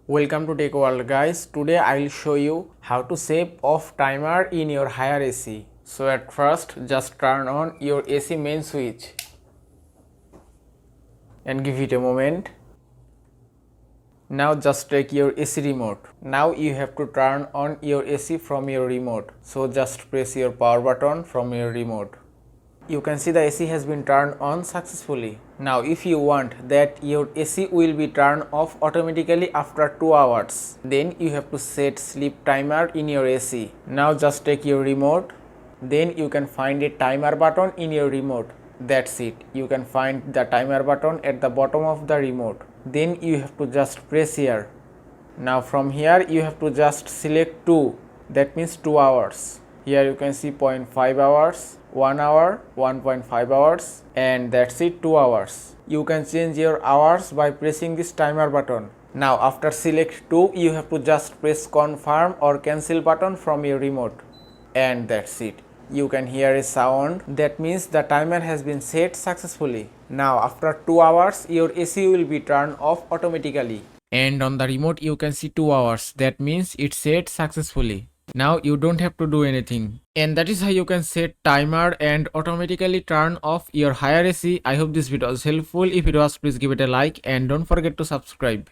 Welcome to Tech World guys. Today I will show you how to save off timer in your higher AC. So at first just turn on your AC main switch and give it a moment. Now just take your AC remote. Now you have to turn on your AC from your remote. So just press your power button from your remote. You can see the AC has been turned on successfully. Now if you want that your AC will be turned off automatically after 2 hours, then you have to set sleep timer in your AC. Now just take your remote, then you can find a timer button in your remote. That's it. You can find the timer button at the bottom of the remote. Then you have to just press here. Now from here you have to just select 2, that means 2 hours. Here you can see 0.5 hours, 1 hour, 1.5 hours, and that's it, 2 hours. You can change your hours by pressing this timer button. Now after select 2, you have to just press confirm or cancel button from your remote, and that's it. You can hear a sound, that means the timer has been set successfully. Now after 2 hours your AC will be turned off automatically, and on the remote you can see 2 hours, that means it's set successfully. Now you don't have to do anything, and that is how you can set timer and automatically turn off your higher AC. I hope this video was helpful. If it was, please give it a like and don't forget to subscribe.